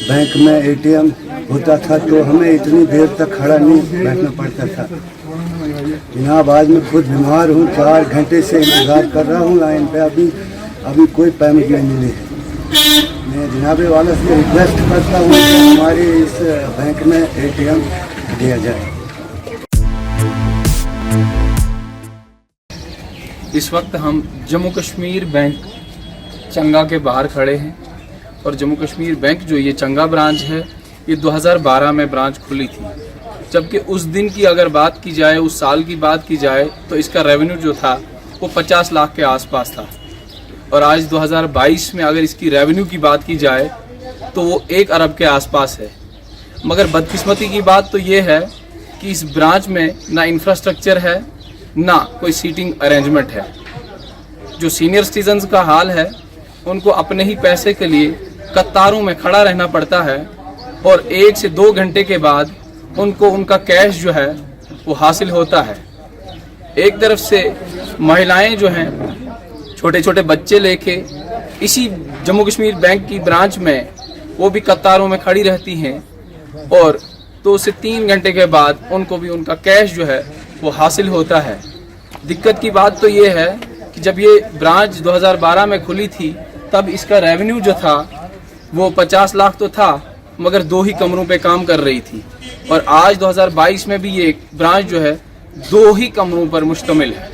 Bank में ATM होता था तो हमें इतनी देर तक खड़ा नहीं बैठना पड़ता था। जनाब आज मैं खुद बीमार हूँ, 4 घंटे से इंतज़ार कर रहा हूँ लाइन पे, अभी कोई पेमेंट नहीं मिली है। मैं जनाब वाला से रिक्वेस्ट करता हूँ कि हमारे इस बैंक में एटीएम दिया जाए। इस वक्त हम जम्मू कश्मीर बैंक चंगा के बाहर खड़े हैं और जम्मू कश्मीर बैंक जो ये चंगा ब्रांच है ये 2012 में ब्रांच खुली थी, जबकि उस दिन की अगर बात की जाए, उस साल की बात की जाए तो इसका रेवेन्यू जो था वो 50 लाख के आसपास था। और आज 2022 में अगर इसकी रेवेन्यू की बात की जाए तो वो 1 अरब के आसपास है। मगर बदकिस्मती की बात तो ये है कि इस ब्रांच में ना इंफ्रास्ट्रक्चर है ना कोई सीटिंग अरेंजमेंट है। जो सीनियर सिटीजन्स का हाल है उनको अपने ही पैसे के लिए कतारों में खड़ा रहना पड़ता है और 1 से 2 घंटे के बाद उनको उनका कैश जो है वो हासिल होता है। एक तरफ से महिलाएं जो हैं छोटे छोटे बच्चे लेके इसी जम्मू कश्मीर बैंक की ब्रांच में वो भी कतारों में खड़ी रहती हैं और 2 से 3 घंटे के बाद उनको भी उनका कैश जो है वो हासिल होता है। दिक्कत की बात तो ये है कि जब ये ब्रांच 2012 में खुली थी तब इसका रेवेन्यू जो था वो 50 लाख तो था, मगर 2 ही कमरों पे काम कर रही थी। और आज 2022 में भी ये ब्रांच जो है 2 ही कमरों पर मुश्तमिल है।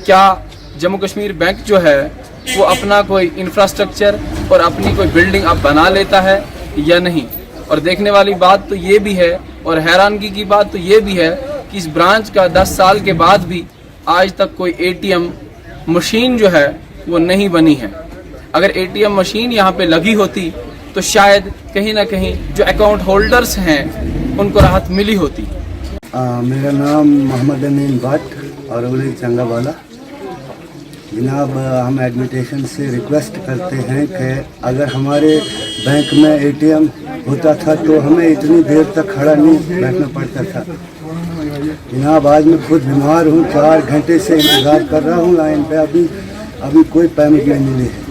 क्या जम्मू कश्मीर बैंक जो है वो अपना कोई इंफ्रास्ट्रक्चर और अपनी कोई बिल्डिंग अब बना लेता है या नहीं? और देखने वाली बात तो ये भी है और हैरानगी की बात तो ये भी है कि इस ब्रांच का 10 साल के बाद भी आज तक कोई एटीएम मशीन जो है वो नहीं बनी है। अगर एटीएम मशीन यहाँ पे लगी होती तो शायद कहीं ना कहीं जो अकाउंट होल्डर्स हैं उनको राहत मिली होती। मेरा नाम मोहम्मद अमीन भट्ट और अवली चंगा वाला। जनाब हम एडमिटेशन से रिक्वेस्ट करते हैं कि अगर हमारे बैंक में एटीएम होता था तो हमें इतनी देर तक खड़ा नहीं बैठना पड़ता था। जनाब आज मैं खुद बीमार हूँ, 4 घंटे से इंतज़ार कर रहा हूँ लाइन पे, अभी कोई पेमेंट नहीं मिली है।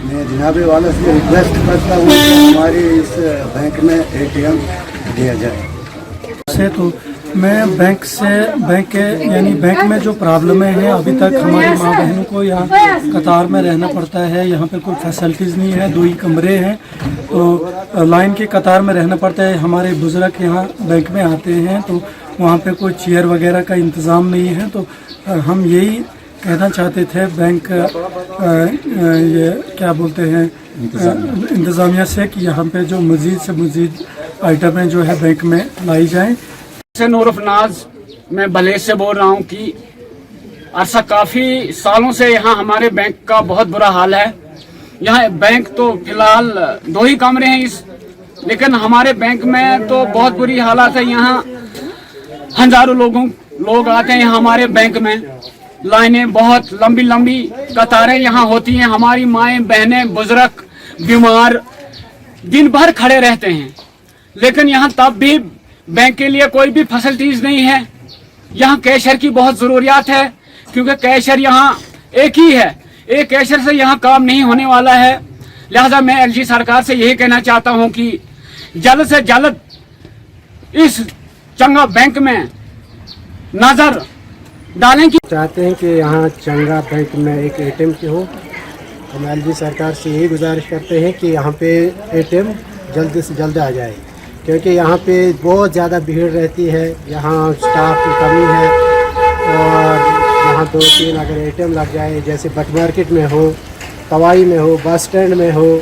मैं जनाब वाला से रिक्वेस्ट करता हूँ कि हमारे इस बैंक में एटीएम दिया जाए। तो मैं बैंक में जो प्रॉब्लम है, अभी तक हमारी माँ बहनों को यहाँ कतार में रहना पड़ता है। यहाँ पे कोई फैसिलिटीज़ नहीं है, 2 ही कमरे हैं तो लाइन के कतार में रहना पड़ता है। हमारे बुजुर्ग यहाँ बैंक में आते हैं तो वहाँ पे कोई चेयर वगैरह का इंतज़ाम नहीं है। तो हम यही कहना चाहते थे बैंक ये क्या बोलते हैं इंतज़ामिया से कि यहाँ पे जो मज़ीद से मज़ीद आइटमें जो है बैंक में लाई जाएँ। नूरुफ नाज मैं बलेस से बोल रहा हूँ कि अरसा काफ़ी सालों से यहाँ हमारे बैंक का बहुत बुरा हाल है। यहाँ बैंक तो फिलहाल 2 ही कमरे हैं लेकिन हमारे बैंक में तो बहुत बुरी हालत है। यहाँ हजारों लोग आते हैं हमारे बैंक में, लाइनें बहुत लंबी लंबी कतारें यहाँ होती हैं। हमारी माएँ बहनें बुजुर्ग बीमार दिन भर खड़े रहते हैं, लेकिन यहाँ तब भी बैंक के लिए कोई भी फैसिलिटीज नहीं है। यहाँ कैशियर की बहुत ज़रूरियात है क्योंकि कैशियर यहाँ एक ही है, एक कैशियर से यहाँ काम नहीं होने वाला है। लिहाजा मैं एलजी सरकार से यही कहना चाहता हूँ कि जल्द से जल्द इस चंगा बैंक में नज़र डालें। चाहते हैं कि यहाँ चंगा बैंक में एक एटीएम की हो। हम एलजी सरकार से यही गुजारिश करते हैं कि यहाँ पे एटीएम जल्द से जल्द आ जाए, क्योंकि यहाँ पे बहुत ज़्यादा भीड़ रहती है। यहाँ स्टाफ की कमी है और यहाँ 2-3 अगर एटीएम लग जाए, जैसे बट मार्केट में हो, कवाई में हो, बस स्टैंड में हो,